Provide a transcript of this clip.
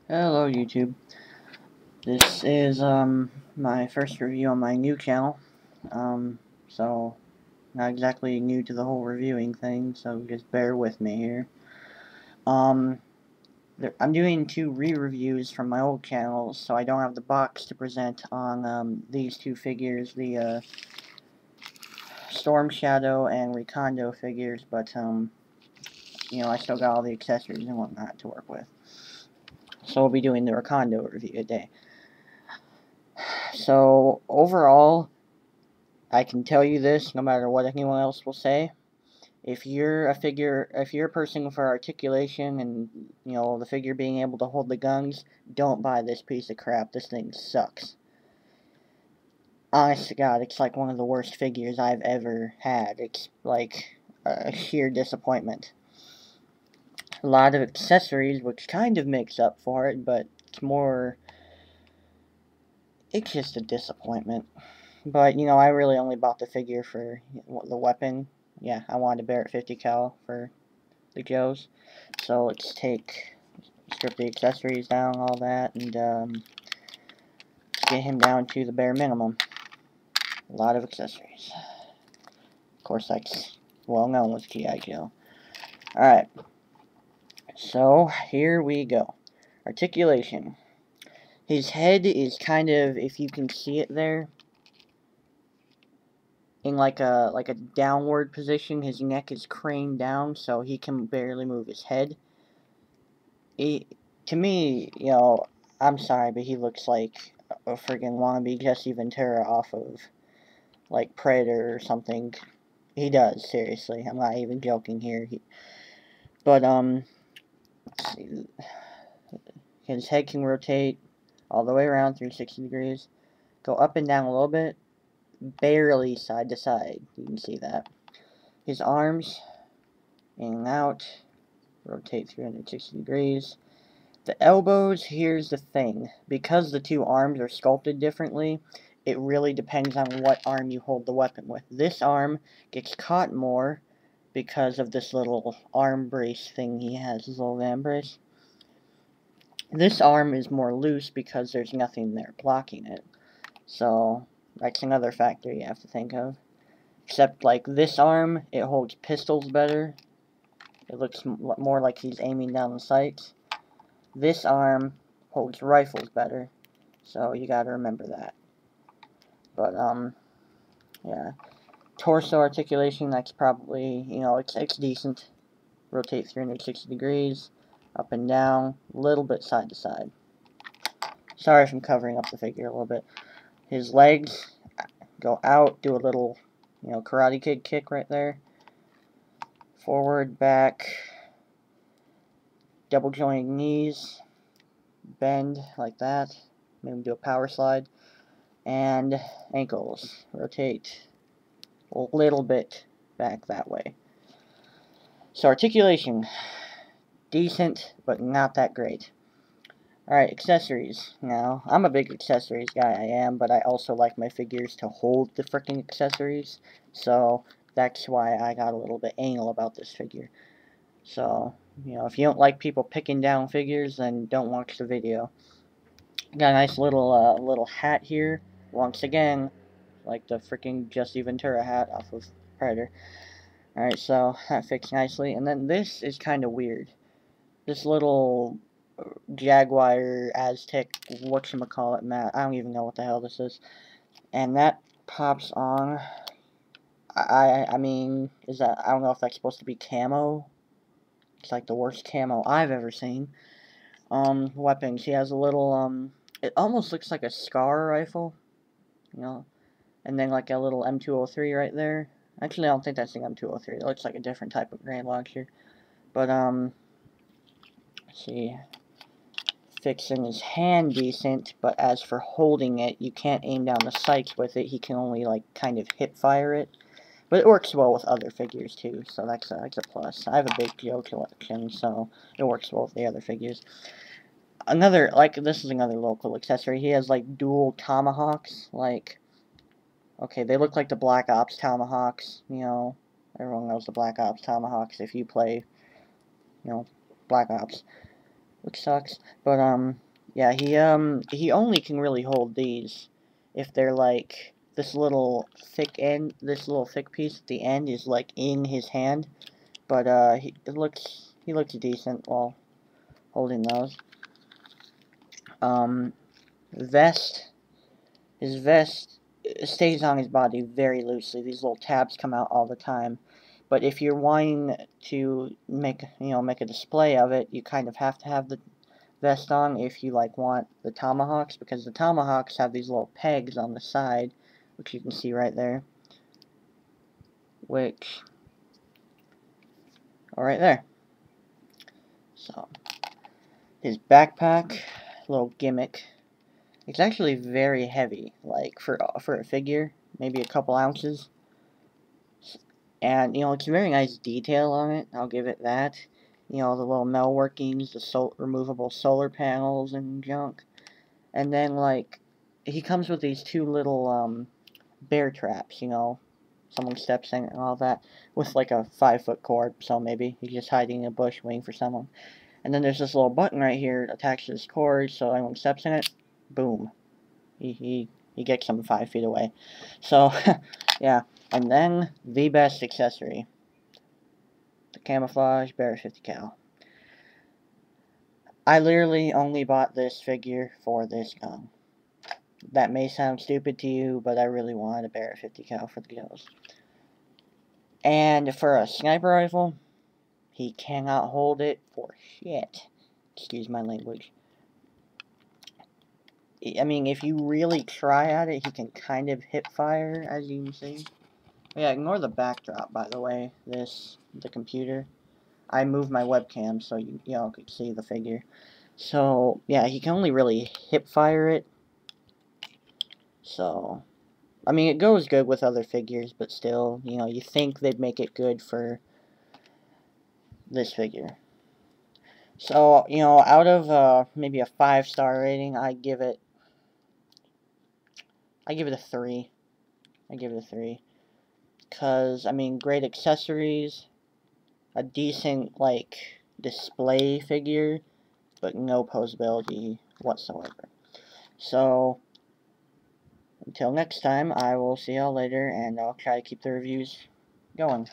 Hello YouTube. This is my first review on my new channel. So not exactly new to the whole reviewing thing, so just bear with me here. Um I'm doing two re-reviews from my old channel, so I don't have the box to present on these two figures, the Storm Shadow and Recondo figures, but I still got all the accessories and whatnot to work with. So we'll be doing the Recondo review today. So overall, I can tell you this, no matter what anyone else will say. If you're a person for articulation and, the figure being able to hold the guns, don't buy this piece of crap. This thing sucks. Honest to God, it's like one of the worst figures I've ever had. It's like a sheer disappointment. A lot of accessories, which kind of makes up for it, but it's just a disappointment. But, I really only bought the figure for the weapon. Yeah, I wanted to Barrett 50 cal for the Joes. So let's strip the accessories down, all that, and get him down to the bare minimum. A lot of accessories. Of course, that's well known with G.I. Joe. Alright, so here we go. Articulation. His head is kind of, if you can see it there, in like a downward position. His neck is craned down, so he can barely move his head. To me, I'm sorry, but he looks like a friggin' wannabe Jesse Ventura off of, like, Predator or something. He does, seriously. I'm not even joking here. But, his head can rotate all the way around 360 degrees. Go up and down a little bit. Barely side to side. You can see that. His arms, in and out. Rotate 360 degrees. The elbows, here's the thing. Because the two arms are sculpted differently, it really depends on what arm you hold the weapon with. This arm gets caught more because of this little arm brace thing he has, his little van brace. This arm is more loose because there's nothing there blocking it. So, that's another factor you have to think of. Except, like, this arm, it holds pistols better. It looks more like he's aiming down the sights. This arm holds rifles better, so you gotta remember that. But, yeah. Torso articulation, that's probably, it's decent. Rotate 360 degrees, up and down, a little bit side to side. Sorry if I'm covering up the figure a little bit. His legs go out, do a little, Karate Kid kick right there. Forward, back, double jointed knees, bend like that. Maybe do a power slide. And ankles. Rotate a little bit back that way. So articulation, decent, but not that great. Alright, accessories. Now, I'm a big accessories guy, I am, but I also like my figures to hold the frickin' accessories, so that's why I got a little bit anal about this figure. So, if you don't like people picking down figures, then don't watch the video. Got a nice little hat here. Once again, like the freaking Jesse Ventura hat off of Predator. Alright, so that fits nicely. And then this is kind of weird. This little Jaguar Aztec, whatchamacallit, Matt. I don't even know what the hell this is. And that pops on. I mean, I don't know if that's supposed to be camo. It's like the worst camo I've ever seen. Weapons. He has a little, it almost looks like a SCAR rifle. And then like a little M203 right there. Actually, I don't think that's the M203. It looks like a different type of grenade launcher. But, let's see. Fixing his hand decent, but as for holding it, you can't aim down the sights with it. He can only, like, kind of hip fire it. But it works well with other figures, too, so that's a plus. I have a big Joe collection, so it works well with the other figures. This is another local accessory. He has, like, dual tomahawks, like, okay, they look like the Black Ops tomahawks, everyone knows the Black Ops tomahawks if you play, Black Ops. which sucks. But yeah, he only can really hold these if they're like this little thick piece at the end is like in his hand. But he looks decent while holding those. Vest. His vest stays on his body very loosely. These little tabs come out all the time. But if you're wanting to make a display of it, you kind of have to have the vest on if you like want the tomahawks, because the tomahawks have these little pegs on the side, which you can see right there, which are right there. So his backpack, little gimmick. It's actually very heavy, like for a figure, maybe a couple ounces. And it's a very nice detail on it. I'll give it that. The little metal workings, the removable solar panels and junk. And then like he comes with these two little bear traps. Someone steps in and all that, with like a 5-foot cord. So maybe he's just hiding in a bush waiting for someone. And then there's this little button right here attached to this cord, so anyone steps in it, boom. He gets them 5 feet away. So, yeah. And then, the best accessory. The camouflage Bear 50 cal. I literally only bought this figure for this gun. That may sound stupid to you, but I really wanted a Bear 50 cal for the kills. And for a sniper rifle, he cannot hold it for shit. Excuse my language. I mean, if you really try at it, he can kind of hip fire, as you can see. Yeah, ignore the backdrop, by the way. The computer. I moved my webcam so y'all could see the figure. So, yeah, he can only really hip fire it. So, I mean, it goes good with other figures, but still, you think they'd make it good for this figure. So, out of maybe a 5-star rating, I give it a 3. I give it a 3. Because, I mean, great accessories, a decent, like, display figure, but no posability whatsoever. So, until next time, I will see y'all later, and I'll try to keep the reviews going.